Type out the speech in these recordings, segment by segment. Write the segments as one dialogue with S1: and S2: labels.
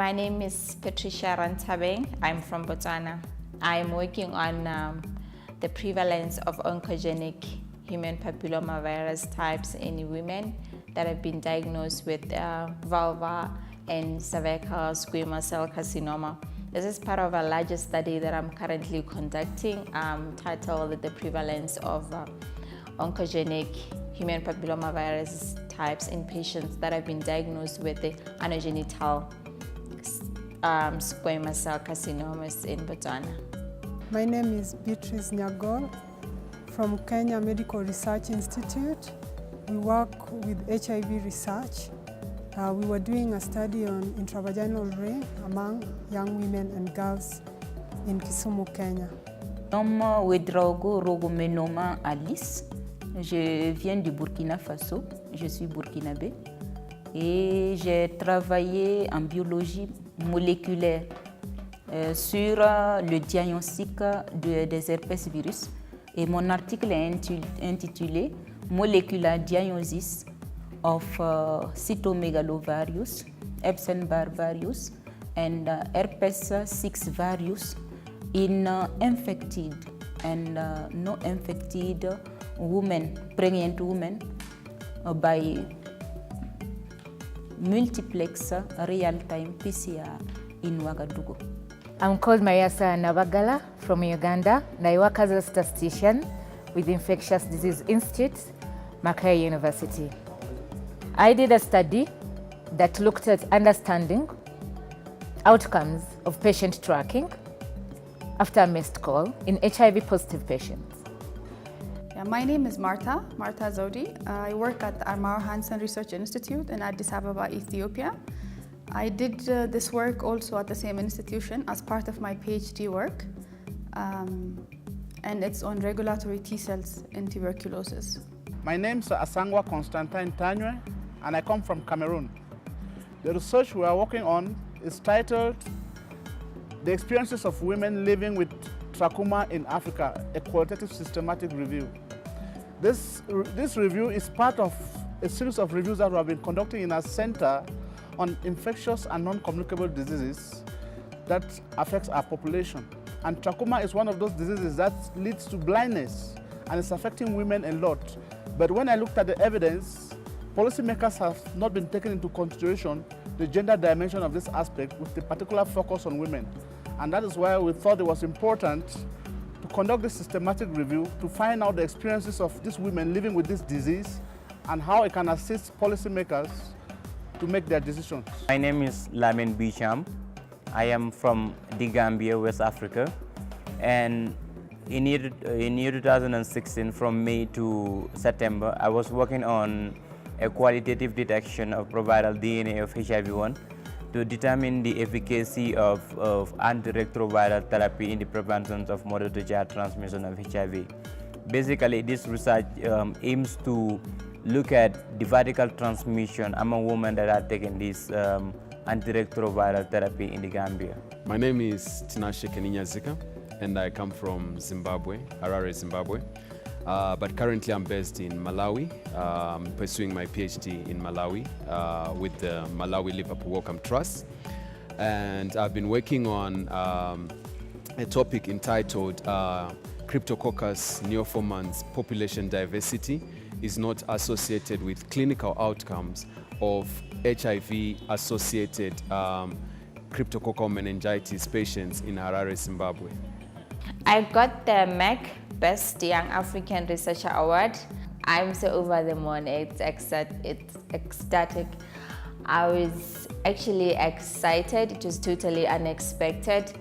S1: My name is Patricia Rantabeng. I'm from Botswana. I'm working on the prevalence of oncogenic human papillomavirus types in women that have been diagnosed with vulvar and cervical squamous cell carcinoma. This is part of a larger study that I'm currently conducting titled The Prevalence of Oncogenic Human Papillomavirus Types in Patients that have been diagnosed with the anogenital squamous cell carcinomas in Botswana.
S2: My name is Beatrice Nyagol from Kenya Medical Research Institute. We work with HIV research. We were doing a study on intravaginal ring among young women and girls in Kisumu, Kenya.
S3: Nom Wedraogo Rogomenoma Alice. Je viens du Burkina Faso. Je suis burkinabé. Et j'ai travaillé en biologie moléculaire sur le diagnostic des herpès virus. Et mon article est intitulé Molecular Diagnosis of cytomegalovirus, Epstein-Barr virus, and herpes 6 virus in infected and no infected women, pregnant women, by multiplex real-time PCR in Ouagadougou.
S4: I'm called Mayasa Nabagala from Uganda, and I work as a statistician with Infectious Disease Institute, Makerere University. I did a study that looked at understanding outcomes of patient tracking after a missed call in HIV-positive patients.
S5: Yeah, my name is Marta Zodi. I work at the Armar Hansen Research Institute in Addis Ababa, Ethiopia. I did this work also at the same institution as part of my PhD work, and it's on regulatory T cells in tuberculosis.
S6: My name is Asangwa Constantine Tanywe, and I come from Cameroon. The research we are working on is titled The Experiences of Women Living with Trachoma in Africa, a Qualitative Systematic Review. This review is part of a series of reviews that we have been conducting in our center on infectious and non-communicable diseases that affects our population. And trachoma is one of those diseases that leads to blindness, and it's affecting women a lot. But when I looked at the evidence, policymakers have not been taking into consideration the gender dimension of this aspect with a particular focus on women. And that is why we thought it was important to conduct this systematic review to find out the experiences of these women living with this disease and how it can assist policymakers to make their decisions.
S7: My name is Lamin Bicham. I am from the Gambia, West Africa. And in year 2016, from May to September, I was working on a qualitative detection of provider DNA of HIV-1 to determine the efficacy of antiretroviral therapy in the prevention of mother-to-child transmission of HIV. Basically, this research aims to look at the vertical transmission among women that are taking this antiretroviral therapy in the Gambia.
S8: My name is Tinashe Keninya Zika, and I come from Zimbabwe, Harare, Zimbabwe. But currently I'm based in Malawi. I'm pursuing my PhD in Malawi with the Malawi Liverpool Wellcome Trust. And I've been working on a topic entitled Cryptococcus neoformans population diversity is not associated with clinical outcomes of HIV-associated cryptococcal meningitis patients in Harare, Zimbabwe.
S1: I got the Merck Best Young African Researcher Award. I'm so over the moon. It's ecstatic. I was actually excited. It was totally unexpected.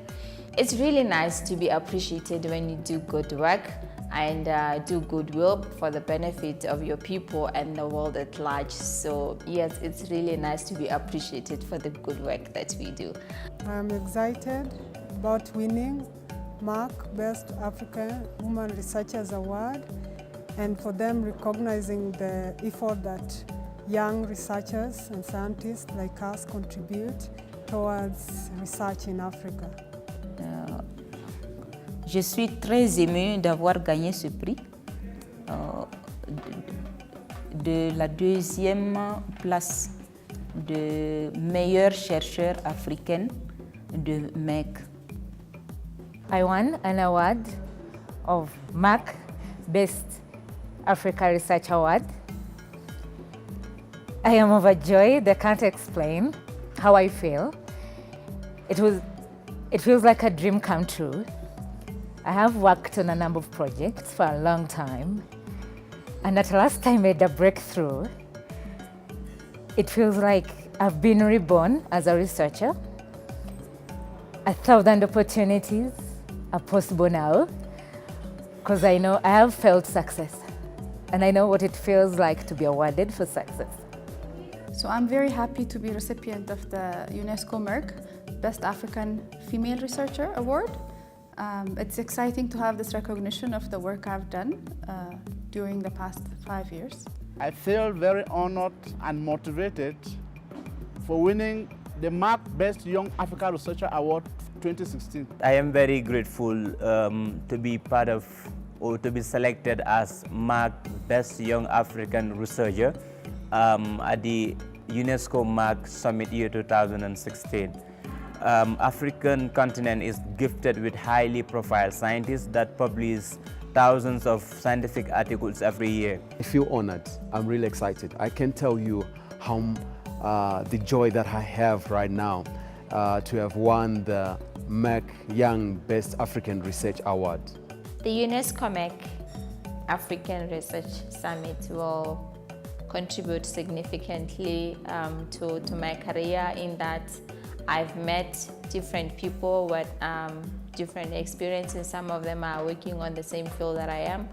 S1: It's really nice to be appreciated when you do good work and do goodwill for the benefit of your people and the world at large. So yes, it's really nice to be appreciated for the good work that we do.
S2: I'm excited about winning Merck Best African Women Researchers Award, and for them recognizing the effort that young researchers and scientists like us contribute towards research in Africa.
S3: Je suis très émue d'avoir gagné ce prix, de la deuxième place de meilleure chercheure africaine de Merck.
S4: I won an award of Merck Best Africa Research Award. I am overjoyed. I can't explain how I feel. It feels like a dream come true. I have worked on a number of projects for a long time, and at last I made a breakthrough. It feels like I've been reborn as a researcher. 1,000 opportunities are possible now, because I know I have felt success, and I know what it feels like to be awarded for success.
S5: So I'm very happy to be recipient of the UNESCO Merck Best African Female Researcher Award. It's exciting to have this recognition of the work I've done during the past 5 years.
S6: I feel very honored and motivated for winning the Merck Best Young Africa Researcher Award 2016.
S7: I am very grateful to be part of or to be selected as Merck Best Young African Researcher at the UNESCO Merck Summit year 2016. African continent is gifted with highly profiled scientists that publish thousands of scientific articles every year.
S8: I feel honored. I'm really excited. I can tell you how the joy that I have right now to have won the Merck Young Best African Research Award.
S1: The UNESCO Merck African Research Summit will contribute significantly to my career, in that I've met different people with different experiences. Some of them are working on the same field that I am.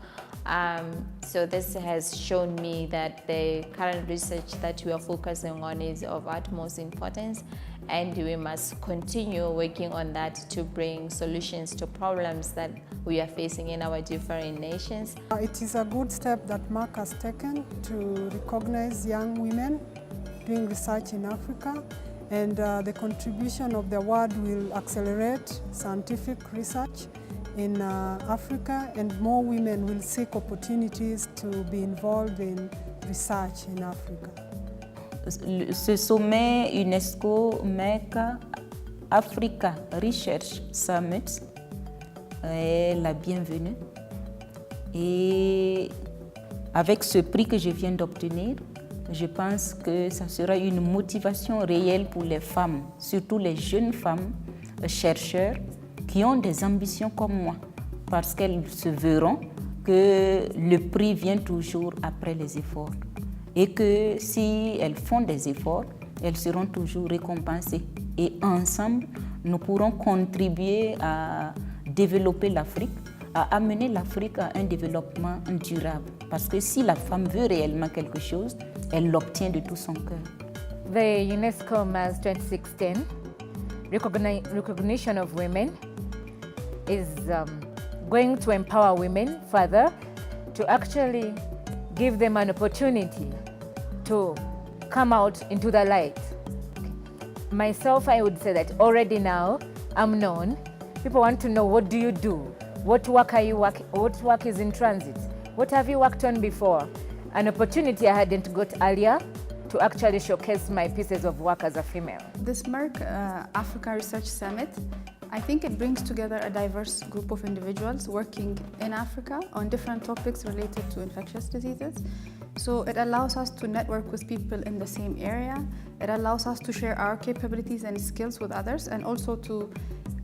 S1: So this has shown me that the current research that we are focusing on is of utmost importance, and we must continue working on that to bring solutions to problems that we are facing in our different nations.
S2: It is a good step that Merck has taken to recognize young women doing research in Africa, and the contribution of the award will accelerate scientific research in Africa, and more women will seek opportunities to be involved in research in Africa.
S3: Ce sommet UNESCO Merck Africa Research Summit est la bienvenue. Et avec ce prix que je viens d'obtenir, je pense que ça sera une motivation réelle pour les femmes, surtout les jeunes femmes chercheurs qui ont des ambitions comme moi, parce qu'elles se verront que le prix vient toujours après les efforts et que si elles font des efforts, elles seront toujours récompensées. Et ensemble, nous pourrons contribuer à développer l'Afrique, à amener l'Afrique à un développement durable. Parce que si la femme veut réellement quelque chose, elle l'obtient de tout son cœur.
S4: The UNESCO Mars 2016 recognition of women is going to empower women further, to actually give them an opportunity to come out into the light. Myself, I would say that already now I'm known. People want to know, what do you do? What work are you working? What work is in transit? What have you worked on before? An opportunity I hadn't got earlier to actually showcase my pieces of work as a female.
S5: This Merck Africa Research Summit, I think it brings together a diverse group of individuals working in Africa on different topics related to infectious diseases. So it allows us to network with people in the same area. It allows us to share our capabilities and skills with others, and also to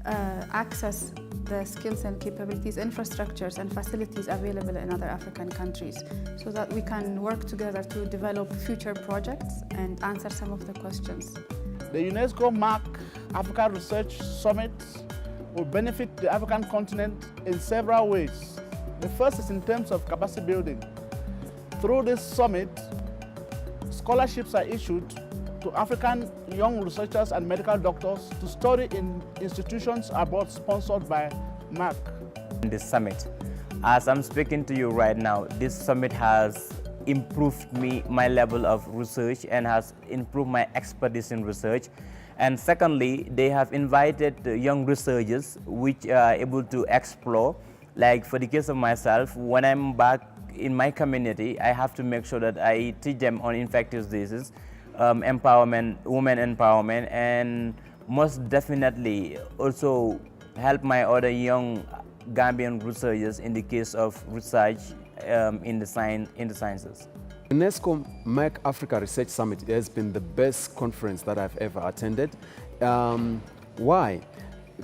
S5: access the skills and capabilities, infrastructures and facilities available in other African countries, so that we can work together to develop future projects and answer some of the questions.
S6: The UNESCO Merck Africa Research Summit will benefit the African continent in several ways. The first is in terms of capacity building. Through this summit, scholarships are issued to African young researchers and medical doctors to study in institutions abroad sponsored by Merck.
S7: This summit, as I'm speaking to you right now, this summit has improved my level of research and has improved my expertise in research. And secondly, they have invited young researchers which are able to explore. Like for the case of myself, when I'm back in my community, I have to make sure that I teach them on infectious diseases. empowerment, women empowerment, and most definitely also help my other young Gambian researchers in the case of research in the sciences.
S8: UNESCO Merck Africa Research Summit has been the best conference that I've ever attended. Why?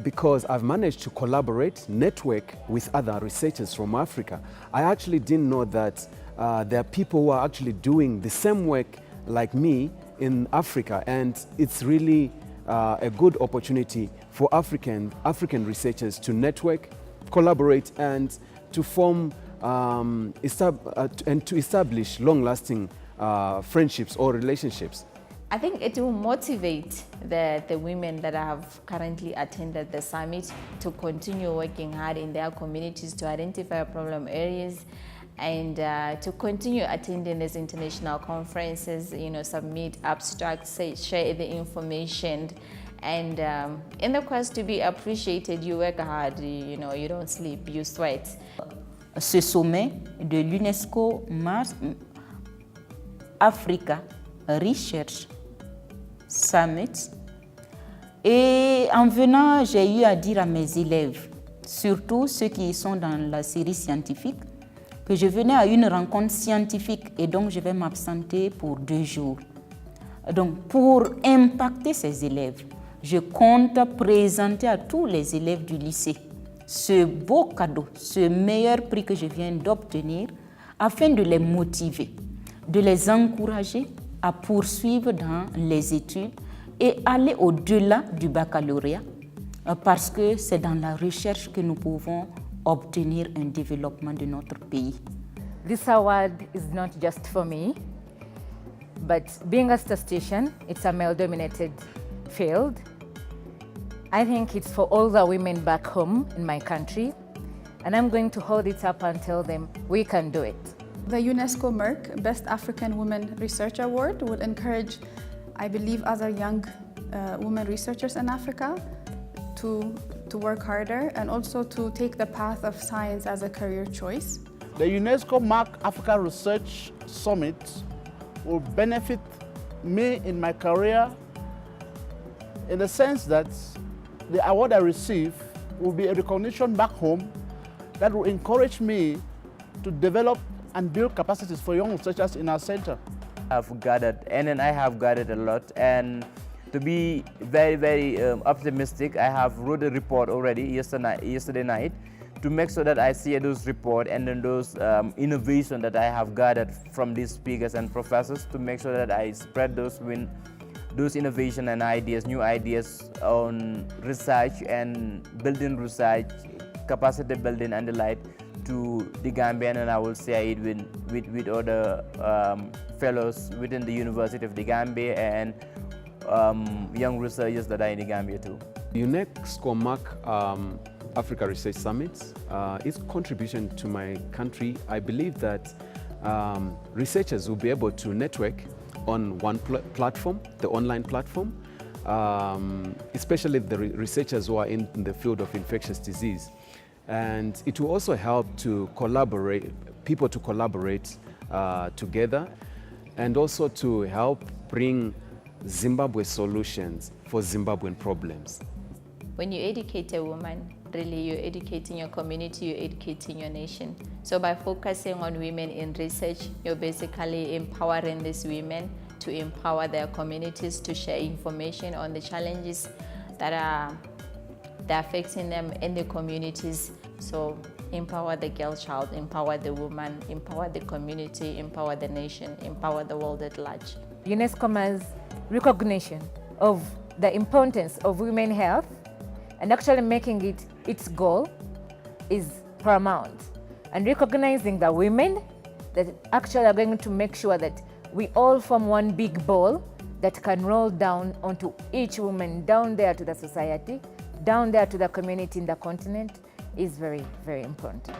S8: Because I've managed to collaborate, network with other researchers from Africa. I actually didn't know that there are people who are actually doing the same work like me in Africa, and it's really a good opportunity for African researchers to network, collaborate, and to form and to establish long-lasting friendships or relationships.
S1: I think it will motivate the women that have currently attended the summit to continue working hard in their communities to identify problem areas and to continue attending these international conferences, submit abstracts, share the information, and in the quest to be appreciated, you work hard, you don't sleep, you sweat.
S3: Ce sommet de l'UNESCO Africa Research Summit. Et en venant, j'ai eu à dire à mes élèves, surtout ceux qui sont dans la série scientifique, que je venais à une rencontre scientifique et donc je vais m'absenter pour 2 jours. Donc pour impacter ces élèves, je compte présenter à tous les élèves du lycée ce beau cadeau, ce meilleur prix que je viens d'obtenir afin de les motiver, de les encourager à poursuivre dans les études et aller au-delà du baccalauréat parce que c'est dans la recherche que nous pouvons obtenir un développement de notre pays.
S4: This award is not just for me, but being a statistician, it's a male-dominated field. I think it's for all the women back home in my country, and I'm going to hold it up and tell them we can do it.
S5: The UNESCO Merck Best African Women Research Award will encourage, I believe, other young women researchers in Africa to work harder and also to take the path of science as a career choice.
S6: The UNESCO Merck Africa Research Summit will benefit me in my career in the sense that the award I receive will be a recognition back home that will encourage me to develop and build capacities for young researchers in our center.
S7: I've gathered, and I have gathered a lot, and to be very, very optimistic, I have wrote a report already yesterday night to make sure that I see those reports and then those innovations that I have gathered from these speakers and professors to make sure that I spread those innovation and ideas, new ideas on research and building research, capacity building and the like to the Gambian, and I will share it with other fellows within the University of the Gambia and young researchers that are in the Gambia too.
S8: UNESCO Merck Africa Research Summit, its contribution to my country, I believe that researchers will be able to network on one platform, the online platform, especially the researchers who are in the field of infectious disease. And it will also help to collaborate, people to collaborate together, and also to help bring Zimbabwe solutions for Zimbabwean problems.
S1: When you educate a woman, really you're educating your community, you're educating your nation. So by focusing on women in research, you're basically empowering these women to empower their communities, to share information on the challenges that are affecting them in the communities. So empower the girl child, empower the woman, empower the community, empower the nation, empower the world at large.
S4: UNESCO's recognition of the importance of women's health and actually making it its goal is paramount. And recognizing the women that actually are going to make sure that we all form one big ball that can roll down onto each woman, down there to the society, down there to the community in the continent, is very, very important.